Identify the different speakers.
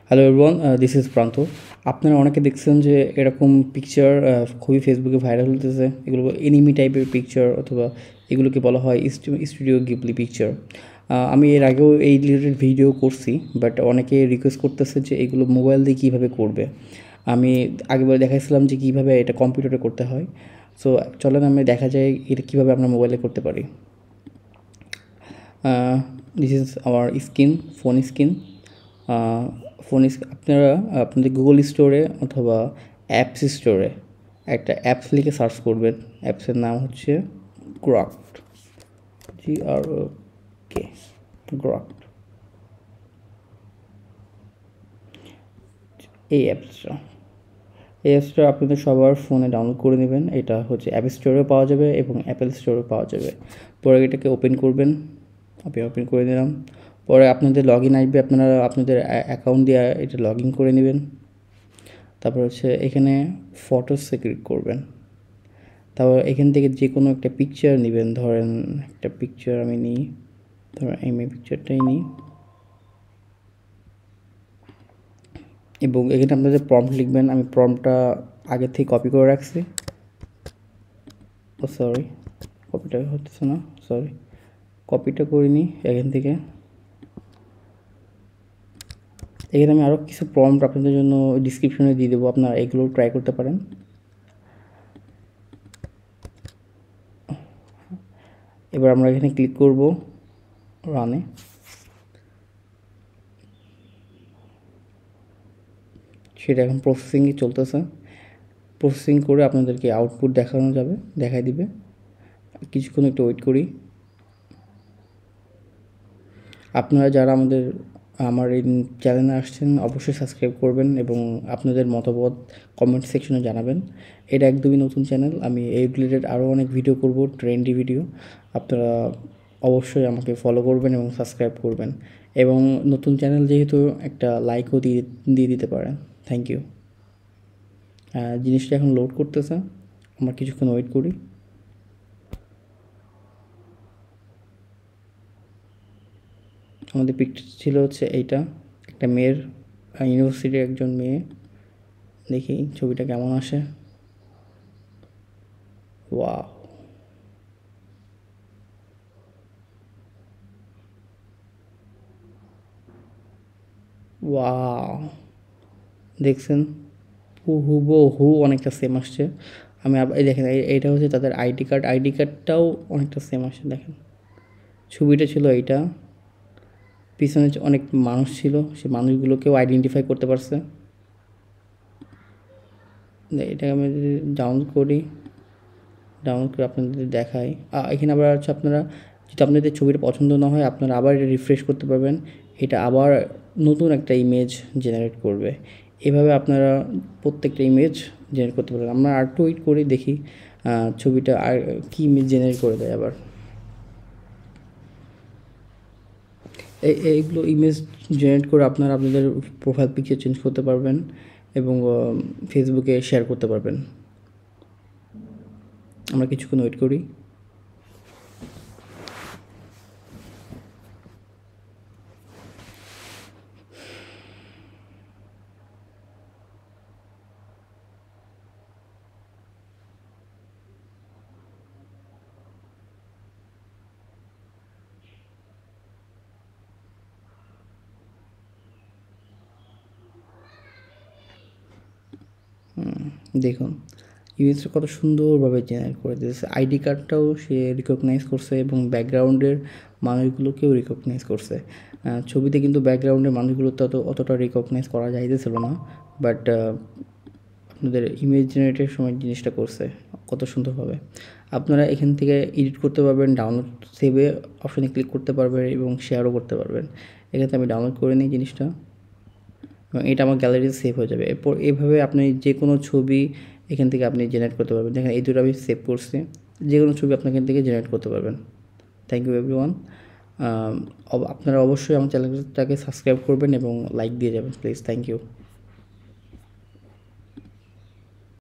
Speaker 1: Hello everyone, this is প্রান্ত। আপনারা অনেকে দেখছেন যে এরকম পিকচার খুবই ফেসবুকে ভাইরাল হতেছে। এগুলো এনিমি টাইপের পিকচার অথবা এগুলোকে বলা হয় স্টুডিও গিবলি পিকচার। আমি এর আগেও এই রিলেটেড ভিডিও করছি, বাট অনেকে রিকোয়েস্ট করতেছে যে এগুলো মোবাইল দিয়ে কীভাবে করবে। আমি আগেবার দেখাইছিলাম যে কীভাবে এটা কম্পিউটারে করতে হয়। সো চলেন আমি দেখা যায় এটা কীভাবে আমরা মোবাইলে করতে পারি। This is our screen, phone screen. আপনারা আপনাদের গুগল স্টোরে অথবা অ্যাপস স্টোরে একটা অ্যাপস লিখে সার্চ করবেন। অ্যাপসের নাম হচ্ছে গ্রক্ট, GROK, গ্রক্ট। এই অ্যাপসটা আপনাদের সবার ফোনে ডাউনলোড করে নেবেন। এটা হচ্ছে অ্যাপ স্টোরেও পাওয়া যাবে এবং অ্যাপেল স্টোরেও পাওয়া যাবে। পরে এটাকে ওপেন করবেন। আমি ওপেন করে দিলাম। পরে আপনাদের লগ ইন আসবে, আপনারা আপনাদের অ্যাকাউন্ট দিয়ে এটা লগ ইন করে নেবেন। তারপর হচ্ছে এখানে ফটোসে ক্লিক করবেন। তারপর এখান থেকে যে কোনো একটা পিকচার নেবেন। ধরেন একটা পিকচার আমি নিই, ধরেন আমি পিকচারটাই নিই এবং এখানে আপনাদের প্রম্পট লিখবেন। আমি প্রম্পটটা আগে থেকে কপি করে রাখছি। সরি, কপিটা হচ্ছে না, সরি, কপিটা করে নিই এখান থেকে। এখানে আমি আরও কিছু প্রম্পট আপনাদের জন্য ডিসক্রিপশনে দিয়ে দেবো, আপনারা এগুলো ট্রাই করতে পারেন। এবার আমরা এখানে ক্লিক করব রানে। সেটা এখন প্রসেসিংয়ে চলতেছে। প্রসেসিং করে আপনাদেরকে আউটপুট দেখানো যাবে, দেখাই দিবে। কিছুক্ষণ একটু ওয়েট করি। আপনারা যারা আমার এই চ্যানেলে আসছেন অবশ্যই সাবস্ক্রাইব করবেন এবং আপনাদের মতামত কমেন্ট সেকশনে জানাবেন। এটা একদমই নতুন চ্যানেল, আমি এই রিলেটেড আরও অনেক ভিডিও করব, ট্রেন্ডি ভিডিও। আপনারা অবশ্যই আমাকে ফলো করবেন এবং সাবস্ক্রাইব করবেন, এবং নতুন চ্যানেল যেহেতু একটা লাইকও দিয়ে দিতে পারেন। Thank you. জিনিসটা এখন লোড করতেছে, আমরা কিছুক্ষণ ওয়েট করি। আমাদের পিকচার ছিল হচ্ছে এইটা, একটা মেয়ের, ইউনিভার্সিটির একজন মেয়ে। দেখি ছবিটা কেমন আসে। ওয়াও, ওয়াও, দেখছেন হুবহু অনেকটা সেম আসছে। আমি এই দেখেন, এইটা হচ্ছে তাদের আইডি কার্ডটাও অনেকটা সেম আসছে। দেখেন ছবিটা ছিল এইটা, পিছনে অনেক মানুষ ছিল, সে মানুষগুলোকেও আইডেন্টিফাই করতে পারছে। এটাকে আমি যদি ডাউনলোড করে আপনাদের দেখাই, এখানে আবার হচ্ছে আপনারা যদি আপনাদের ছবিটা পছন্দ না হয় আপনারা আবার এটা রিফ্রেশ করতে পারবেন। এটা আবার নতুন একটা ইমেজ জেনারেট করবে। এভাবে আপনারা প্রত্যেকটা ইমেজ জেনারেট করতে পারবেন। আমরা আর একটু ওয়েট করে দেখি ছবিটা আর কী ইমেজ জেনারেট করে দেয়। আবার এইগুলো ইমেজ জেনারেট করে আপনারা আপনাদের প্রোফাইল পিকচার চেঞ্জ করতে পারবেন এবং ফেসবুকে শেয়ার করতে পারবেন। আমরা কিছুক্ষণ ওয়েট করি। দেখুন ইমেজটা কত সুন্দরভাবে জেনারেট করে দিয়েছে। আইডি কার্ডটাও সে রিকগনাইজ করছে এবং ব্যাকগ্রাউন্ডের মানুষগুলোকেও রিকগনাইজ করছে। ছবিতে কিন্তু ব্যাকগ্রাউন্ডের মানুষগুলো অতটা রিকগনাইজ করা যাইতেছিল না, বাট আপনাদের ইমেজ জেনারেটের সময় জিনিসটা করছে কত সুন্দরভাবে। আপনারা এখান থেকে এডিট করতে পারবেন, ডাউনলোড সেভে অপশানে ক্লিক করতে পারবেন এবং শেয়ারও করতে পারবেন। এখানে আমি ডাউনলোড করে নিই জিনিসটা এবং এটা আমার গ্যালারিতে সেভ হয়ে যাবে। এরপর এভাবে আপনি যে কোনো ছবি এখান থেকে আপনি জেনারেট করতে পারবেন। দেখেন এই দুটো আমি সেভ করছি, যে কোনো ছবি আপনি এখান থেকে জেনারেট করতে পারবেন। Thank you everyone. আপনারা অবশ্যই আমার চ্যানেলটাকে সাবস্ক্রাইব করবেন এবং লাইক দিয়ে যাবেন প্লিজ। Thank you.